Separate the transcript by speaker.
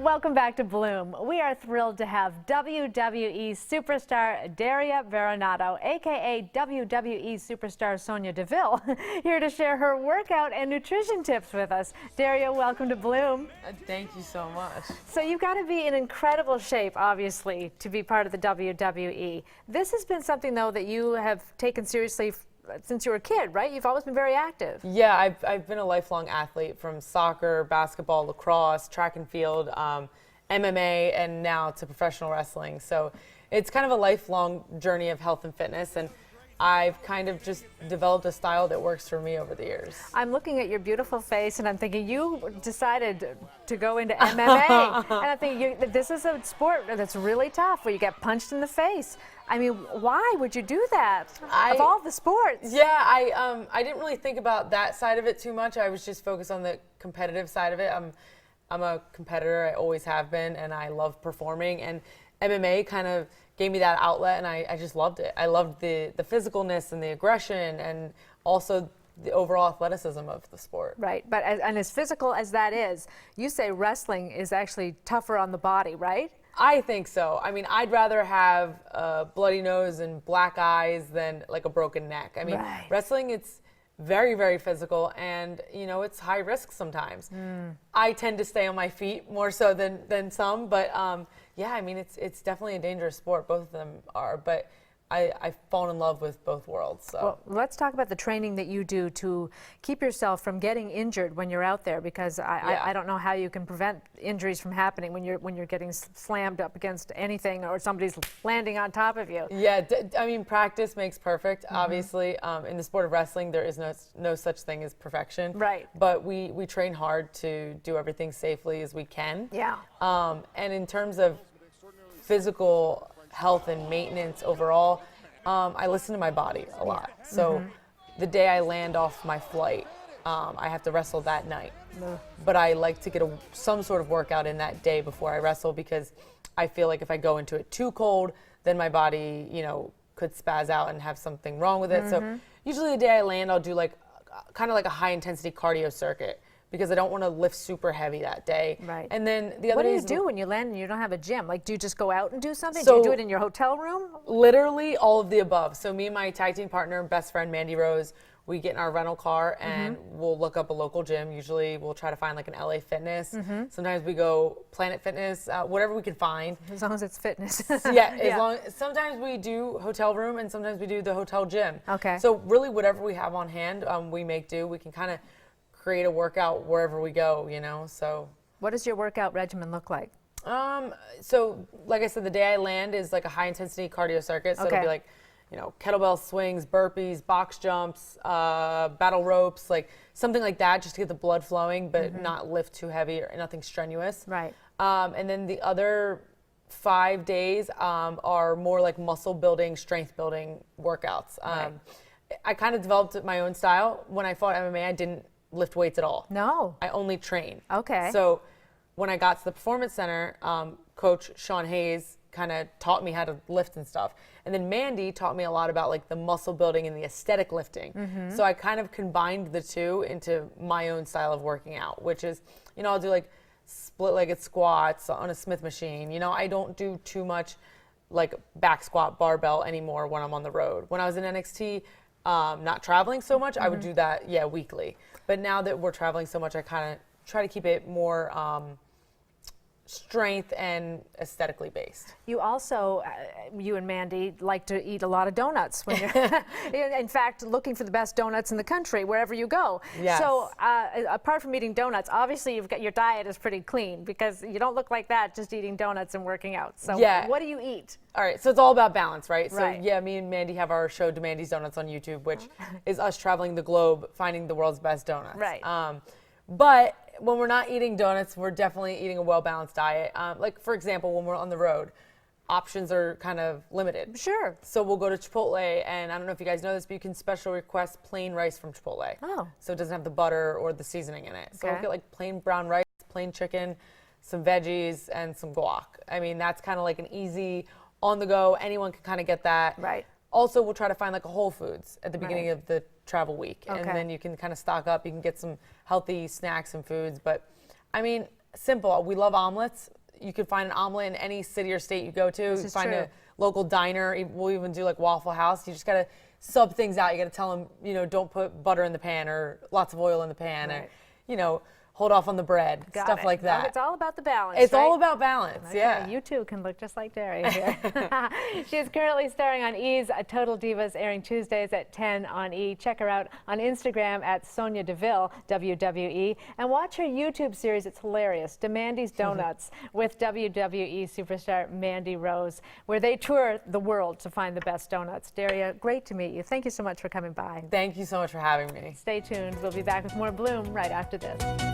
Speaker 1: Welcome back to Bloom. We are thrilled to have WWE Superstar Daria Berenato, aka WWE Superstar Sonia DeVille, here to share her workout and nutrition tips with us. Daria, welcome to Bloom.
Speaker 2: Thank you so much.
Speaker 1: So you've got to be in incredible shape, obviously, to be part of the WWE. This has been something, though, that you have taken seriously since you were a kid, right? You've always been very active.
Speaker 2: Yeah, I've been a lifelong athlete, from soccer, basketball, lacrosse, track and field, MMA, and now to professional wrestling. So it's kind of a lifelong journey of health and fitness, and I've kind of just developed a style that works for me over the years.
Speaker 1: I'm looking at your beautiful face and I'm thinking you decided to go into MMA. And I'm thinking this is a sport that's really tough where you get punched in the face. I mean, why would you do that of all the sports?
Speaker 2: Yeah, I didn't really think about that side of it too much. I was just focused on the competitive side of it. I'm a competitor, I always have been, and I love performing. And MMA kind of gave me that outlet, and I just loved it. I loved the physicalness and the aggression, and also the overall athleticism of the sport.
Speaker 1: Right, but as physical as that is, you say wrestling is actually tougher on the body, right?
Speaker 2: I think so. I mean, I'd rather have a bloody nose and black eyes than like a broken neck. I mean, wrestling, it's very, very physical, and you know, it's high risk sometimes. I tend to stay on my feet more so than some, but yeah, I mean, it's definitely a dangerous sport. Both of them are, but I've fallen in love with both worlds. So.
Speaker 1: Well, let's talk about the training that you do to keep yourself from getting injured when you're out there, because I don't know how you can prevent injuries from happening when you're getting slammed up against anything or somebody's landing on top of you.
Speaker 2: Yeah, I mean, practice makes perfect. Obviously, in the sport of wrestling, there is no such thing as perfection.
Speaker 1: Right.
Speaker 2: But we train hard to do everything safely as we can.
Speaker 1: Yeah.
Speaker 2: And in terms of physical health and maintenance overall, I listen to my body a lot. So the day I land off my flight, I have to wrestle that night. But I like to get some sort of workout in that day before I wrestle, because I feel like if I go into it too cold, then my body, you know, could spaz out and have something wrong with it. So usually the day I land, I'll do like kind of like a high intensity cardio circuit, because I don't want to lift super heavy that day.
Speaker 1: Right.
Speaker 2: And then the other
Speaker 1: What do you do when you land and you don't have a gym? Like, do you just go out and do something?
Speaker 2: So,
Speaker 1: do you do it in your hotel room?
Speaker 2: Literally all of the above. So me and my tag team partner and best friend, Mandy Rose, we get in our rental car and we'll look up a local gym. Usually we'll try to find like an LA Fitness. Sometimes we go Planet Fitness, whatever we can find.
Speaker 1: As long as it's fitness.
Speaker 2: Yeah, sometimes we do hotel room and sometimes we do the hotel gym.
Speaker 1: Okay.
Speaker 2: So really whatever we have on hand, we make do. We can kind of create a workout wherever we go, you know, so.
Speaker 1: What does your workout regimen look like?
Speaker 2: So like I said, the day I land is like a high intensity cardio circuit. So it'll be like, you know, kettlebell swings, burpees, box jumps, battle ropes, like something like that, just to get the blood flowing, but not lift too heavy or nothing strenuous.
Speaker 1: Right.
Speaker 2: And then the other 5 days are more like muscle building, strength building workouts. I kind of developed my own style. When I fought MMA, I didn't lift weights at all.
Speaker 1: No.
Speaker 2: I only train.
Speaker 1: Okay.
Speaker 2: So when I got to the Performance Center, Coach Sean Hayes kind of taught me how to lift and stuff. And then Mandy taught me a lot about like the muscle building and the aesthetic lifting. So I kind of combined the two into my own style of working out, which is, you know, I'll do like split-legged squats on a Smith machine. You know, I don't do too much like back squat barbell anymore when I'm on the road. When I was in NXT, not traveling so much, I would do that, weekly. But now that we're traveling so much, I kind of try to keep it more strength and aesthetically based.
Speaker 1: You also, you and Mandy, like to eat a lot of donuts when you're, in fact, looking for the best donuts in the country wherever you go.
Speaker 2: Yes.
Speaker 1: So apart from eating donuts, obviously you've got your diet is pretty clean, because you don't look like that just eating donuts and working out. So what do you eat?
Speaker 2: All right, so it's all about balance, right?
Speaker 1: Right.
Speaker 2: So yeah, me and Mandy have our show Demandy's Donuts on YouTube, which is us traveling the globe, finding the world's best donuts.
Speaker 1: Right.
Speaker 2: But when we're not eating donuts, we're definitely eating a well-balanced diet. Like, for example, when we're on the road, options are kind of limited.
Speaker 1: Sure.
Speaker 2: So we'll go to Chipotle, and I don't know if you guys know this, but you can special request plain rice from Chipotle.
Speaker 1: Oh.
Speaker 2: So it doesn't have the butter or the seasoning in it. So we'll get like plain brown rice, plain chicken, some veggies, and some guac. I mean, that's kind of like an easy, on the go, anyone can kind of get that.
Speaker 1: Right.
Speaker 2: Also, we'll try to find like a Whole Foods at the beginning of the travel week. And then you can kind of stock up. You can get some healthy snacks and foods. But I mean, simple. We love omelets. You can find an omelet in any city or state you go to.
Speaker 1: This
Speaker 2: You
Speaker 1: is
Speaker 2: find
Speaker 1: true.
Speaker 2: a local diner. We'll even do like Waffle House. You just gotta sub things out. You gotta tell them, you know, don't put butter in the pan or lots of oil in the pan,
Speaker 1: Right.
Speaker 2: or, you know, hold off on the bread,
Speaker 1: Got
Speaker 2: stuff
Speaker 1: it.
Speaker 2: like
Speaker 1: Well,
Speaker 2: that.
Speaker 1: it's all about the balance.
Speaker 2: It's
Speaker 1: right?
Speaker 2: all about balance.
Speaker 1: Okay,
Speaker 2: Yeah.
Speaker 1: You too can look just like Daria here. She is currently starring on E's Total Divas, airing Tuesdays at 10 on E. Check her out on Instagram at SONYA DEVILLE, WWE, and watch her YouTube series. It's hilarious, Demandy's Donuts, with WWE superstar Mandy Rose, where they tour the world to find the best donuts. Daria, great to meet you. Thank you so much for coming by.
Speaker 2: Thank you so much for having me.
Speaker 1: Stay tuned. We'll be back with more Bloom right after this.